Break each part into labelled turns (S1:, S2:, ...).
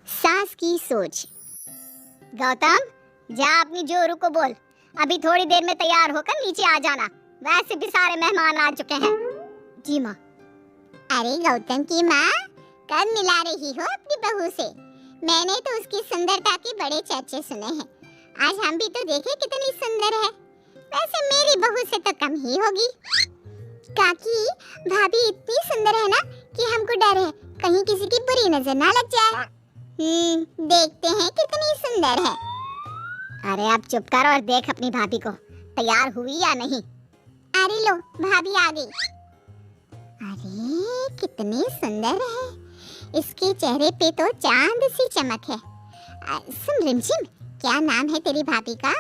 S1: सास की सोच। गौतम, जा अपनी जोरू को बोल, अभी थोड़ी देर में तैयार होकर नीचे आ जाना। वैसे भी सारे मेहमान आ चुके हैं। जी माँ। अरे गौतम की माँ, कब मिला रही हो अपनी बहू से? मैंने तो उसकी सुंदरता के बड़े चर्चे सुने हैं। आज हम भी तो देखें कितनी सुंदर है। वैसे मेरी बहू से तो कम ही होगी। काकी, भाभी इतनी सुंदर है ना कि हमको डर है कहीं किसी की बुरी नजर ना लग जाए। देखते हैं कितनी सुंदर है। अरे आप चुप कर और देख अपनी भाभी को, तैयार हुई या नहीं। अरे लो, भाभी आ गई। अरे कितनी सुंदर है, इसके चेहरे पे तो चांद सी चमक है। सुन रिमझिम, क्या नाम है तेरी भाभी का?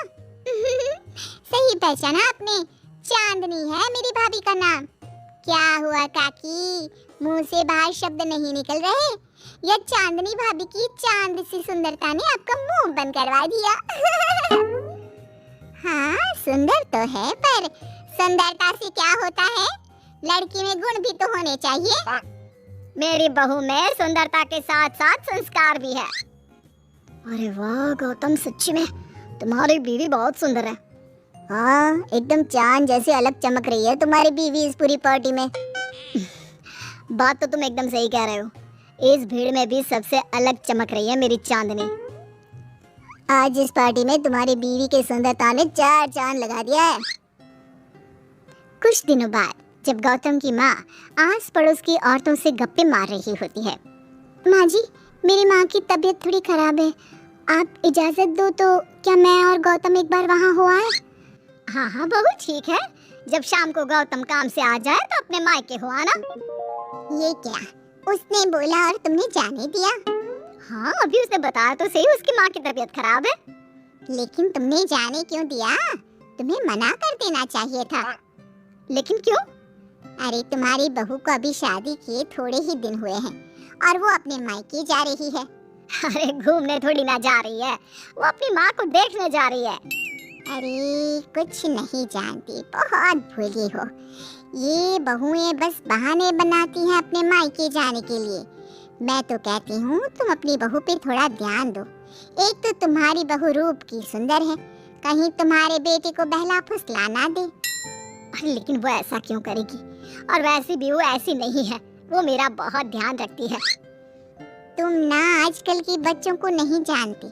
S1: सही पहचाना आपने, चांदनी है मेरी भाभी का नाम। क्या हुआ काकी, मुंह से बाहर शब्द नहीं निकल रहे? या चांदनी भाभी की चांद सी सुंदरता ने आपका मुंह बंद करवा दिया? हाँ सुंदर तो है, पर सुंदरता से क्या होता है? लड़की में गुण भी तो होने चाहिए। मेरी बहू में सुंदरता के साथ साथ संस्कार भी है। अरे वाह गौतम, सच्ची में तुम्हारी बीवी बहुत सुंदर है। हाँ, एकदम चांद जैसे अलग चमक रही है तुम्हारी बीवी इस पूरी पार्टी में। बात तो तुम एकदम सही कह रहे हो, इस भीड़ में भी सबसे अलग चमक रही है मेरी चांदनी। आज इस पार्टी में तुम्हारी बीवी की सुंदरता ने 4 चांद लगा दिया है। कुछ दिनों बाद जब गौतम की माँ आस पड़ोस की औरतों से गप्पे मार रही होती है। माँ जी, मेरी माँ की तबीयत थोड़ी खराब है, आप इजाजत दो तो क्या मैं और गौतम एक बार वहाँ हो आए? हाँ हाँ बहू, ठीक है, जब शाम को गौतम काम से आ जाए तो अपने मायके हो आना। ये क्या, उसने बोला और तुमने जाने दिया? हाँ, अभी उसने बताया तो सही, उसकी माँ की तबीयत खराब है। लेकिन तुमने जाने क्यों दिया? तुम्हें मना कर देना चाहिए था। लेकिन क्यों? अरे तुम्हारी बहू को अभी शादी किए थोड़े ही दिन हुए हैं और वो अपने मायके जा रही है। अरे घूमने थोड़ी ना जा रही है, वो अपनी माँ को देखने जा रही है। अरे कुछ नहीं जानती, बहुत भोली हो। ये बहुएं बस बहाने बनाती हैं अपने मायके जाने के लिए। मैं तो कहती हूँ तुम अपनी बहू पे थोड़ा ध्यान दो। एक तो तुम्हारी बहू रूप की सुंदर है, कहीं तुम्हारे बेटे को बहला फुसला ना दे। लेकिन वो ऐसा क्यों करेगी? और वैसे भी वो ऐसी नहीं है, वो मेरा बहुत ध्यान रखती है। तुम ना आजकल के बच्चों को नहीं जानती।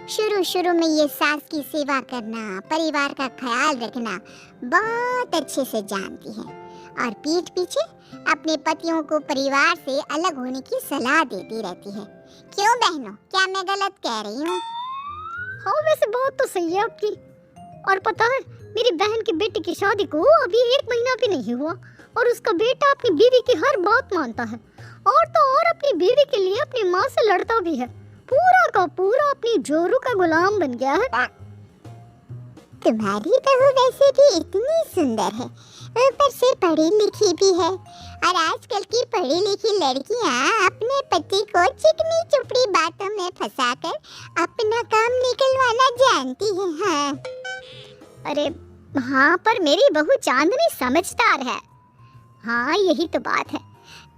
S1: शुरू में ये सास की सेवा करना, परिवार का ख्याल रखना बहुत अच्छे से जानती है और पीठ पीछे अपने पतियों को परिवार से अलग होने की सलाह देती रहती है। क्यों बहनों, क्या मैं गलत कह रही हूँ? हाँ वैसे बात तो सही है आपकी। और पता है, मेरी बहन की बेटी की शादी को अभी 1 महीना भी नहीं हुआ और उसका बेटा अपनी बीवी की हर बात मानता है, और तो और अपनी बीवी के लिए अपनी माँ से लड़ता भी है। पूरा का पूरा अपनी जोरू का गुलाम बन गया है। तुम्हारी बहू वैसे भी इतनी सुंदर है, ऊपर से पढ़ी लिखी भी है, और आजकल की पढ़ी लिखी लड़कियां अपने पति को चिकनी चुपड़ी बातों में फंसाकर अपना काम निकलवाना जानती है। हाँ अरे हाँ, पर मेरी बहू चांदनी समझदार है। हाँ यही तो बात है,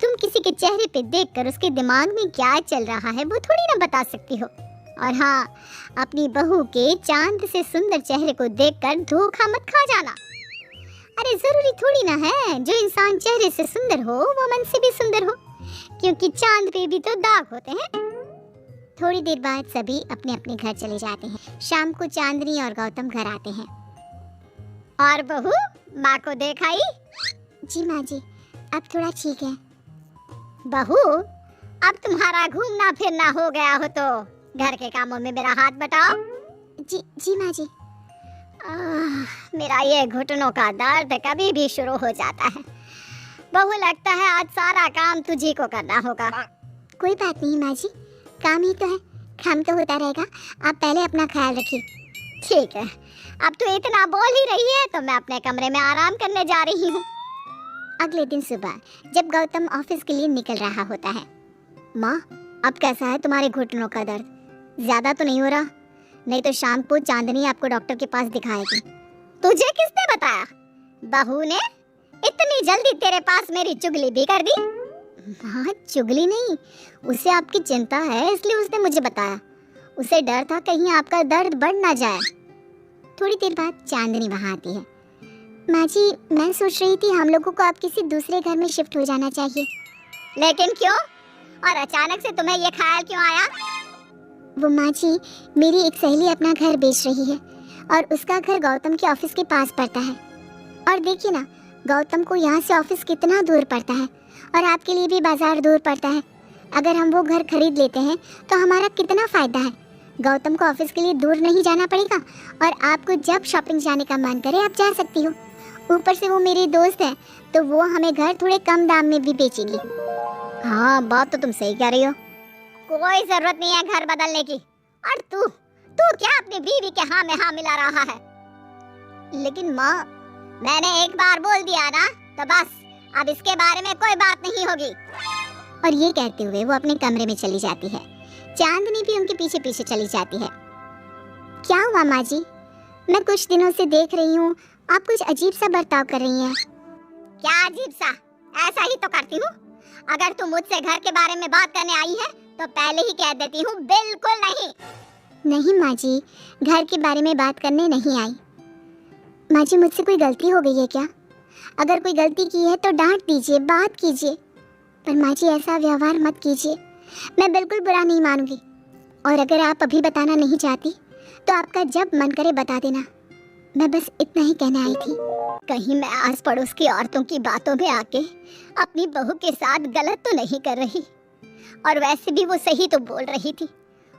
S1: तुम किसी के चेहरे पे देखकर उसके दिमाग में क्या चल रहा है वो थोड़ी ना बता सकती हो। और हाँ, अपनी बहू के चांद से सुंदर चेहरे को देखकर धोखा मत खा जाना। अरे जरूरी थोड़ी ना है जो इंसान चेहरे से सुंदर हो वो मन से भी सुंदर हो, क्योंकि चांद पे भी तो दाग होते हैं। थोड़ी देर बाद सभी अपने अपने घर चले जाते हैं। शाम को चांदनी और गौतम घर आते हैं। और बहू, माँ को देखाई? जी माँ जी, अब थोड़ा ठीक है। बहू, अब तुम्हारा घूमना फिरना हो गया हो तो घर के कामों में मेरा हाथ बटाओ। जी माँ जी। मेरा ये घुटनों का दर्द कभी भी शुरू हो जाता है। बहू, लगता है आज सारा काम तुझी को करना होगा। कोई बात नहीं माँ जी, काम ही तो है, काम तो होता रहेगा। आप पहले अपना ख्याल रखिए। ठीक है, अब तो इतना बोल ही रही है तो मैं अपने कमरे में आराम करने जा रही हूँ। अगले दिन सुबह जब गौतम ऑफिस के लिए निकल रहा होता है। माँ, अब कैसा है तुम्हारे घुटनों का दर्द? ज्यादा तो नहीं हो रहा? नहीं तो शाम को चांदनी आपको डॉक्टर के पास दिखाएगी। तुझे किसने बताया? बहू ने इतनी जल्दी तेरे पास मेरी चुगली भी कर दी? हाँ, चुगली नहीं, उसे आपकी चिंता है इसलिए उसने मुझे बताया। उसे डर था कहीं आपका दर्द बढ़ ना जाए। थोड़ी देर बाद चांदनी वहाँ आती है। माँ जी, मैं सोच रही थी हम लोगों को अब किसी दूसरे घर में शिफ्ट हो जाना चाहिए। लेकिन क्यों? और अचानक से तुम्हें ये ख्याल क्यों आया? वो माँ जी, मेरी एक सहेली अपना घर बेच रही है और उसका घर गौतम के ऑफिस के पास पड़ता है। और देखिए ना, गौतम को यहाँ से ऑफिस कितना दूर पड़ता है और आपके लिए भी बाजार दूर पड़ता है। अगर हम वो घर खरीद लेते हैं तो हमारा कितना फ़ायदा है। गौतम को ऑफिस के लिए दूर नहीं जाना पड़ेगा और आपको जब शॉपिंग जाने का मन करे आप जा सकती हो। ऊपर से वो मेरी दोस्त है तो वो हमें घर थोड़े कम दाम में भी बेचेगी। हाँ, बात तो तुम सही कह रही हो। कोई ज़रूरत नहीं है घर बदलने की। और तू क्या अपनी बीवी के हाँ में हाँ मिला रहा है? लेकिन माँ, मैंने एक बार बोल दिया ना तो बस, अब इसके बारे में कोई बात नहीं होगी। और ये कहते हुए वो अपने कमरे में चली जाती है। चांदनी भी उनके पीछे पीछे चली जाती है। क्या हुआ माँ जी? मैं कुछ दिनों से देख रही हूँ आप कुछ अजीब सा बर्ताव कर रही हैं। क्या अजीब सा? ऐसा ही तो करती हूँ। अगर तू मुझसे घर के बारे में बात करने आई है तो पहले ही कह देती हूँ, बिल्कुल नहीं। नहीं माँ जी, घर के बारे में बात करने नहीं आई। माँ जी, मुझसे कोई गलती हो गई है क्या? अगर कोई गलती की है तो डांट दीजिए, बात कीजिए। पर माँ जी, ऐसा व्यवहार मत कीजिए, मैं बिल्कुल बुरा नहीं मानूंगी। और अगर आप अभी बताना नहीं चाहती तो आपका जब मन करे बता देना। मैं बस इतना ही कहने आई थी। कहीं मैं आस पड़ोस की औरतों की बातों में आके अपनी बहू के साथ गलत तो नहीं कर रही? और वैसे भी वो सही तो बोल रही थी।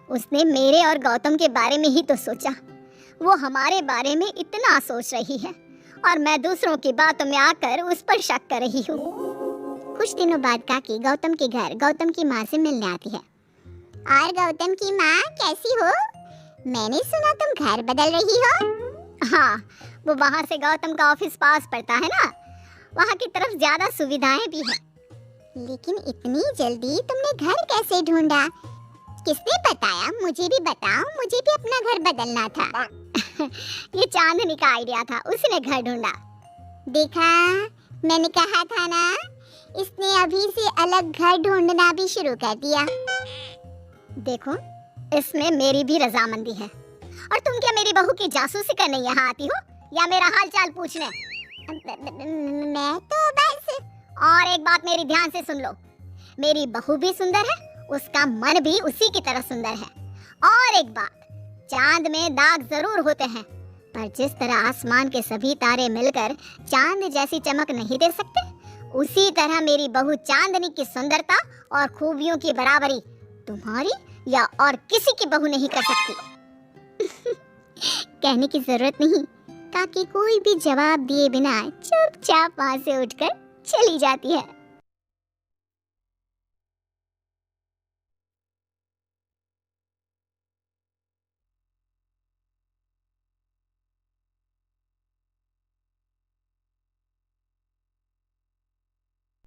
S1: उसने मेरे और गौतम के बारे में ही तो सोचा। वो हमारे बारे में इतना सोच रही है और मैं दूसरों की बातों में आकर उस पर शक कर रही हूँ। कुछ दिनों बाद काकी गौतम के घर गौतम की माँ से मिलने आती है। और गौतम की माँ, कैसी हो? मैंने सुना तुम घर बदल रही हो। हाँ, वो वहाँ से गौतम का ऑफिस पास पड़ता है ना, वहाँ की तरफ ज्यादा सुविधाएं भी है। लेकिन इतनी जल्दी तुमने घर कैसे ढूंढा? किसने बताया? मुझे भी बताओ, मुझे भी अपना घर बदलना था। ये चांदनी का आइडिया था, उसने घर ढूंढा। देखा, मैंने कहा था ना, इसने अभी से अलग घर ढूंढना भी शुरू कर दिया। देखो, इसमें मेरी भी रजामंदी है। और तुम क्या मेरी बहू की जासूसी करने यहाँ आती हो या मेरा हाल चाल पूछने? मैं तो बस। और एक बात मेरी ध्यान से सुन लो, मेरी बहू भी सुंदर है, उसका मन भी उसी की तरह सुंदर है। और एक बात, चांद में दाग जरूर होते हैं, पर जिस तरह आसमान के सभी तारे मिलकर चांद जैसी चमक नहीं दे सकते, उसी तरह मेरी बहू चांदनी की सुंदरता और खूबियों की बराबरी तुम्हारी या और किसी की बहू नहीं कर सकती। कहने की जरूरत नहीं, ताकि कोई भी जवाब दिए बिना चुपचाप वहां से उठकर चली जाती है।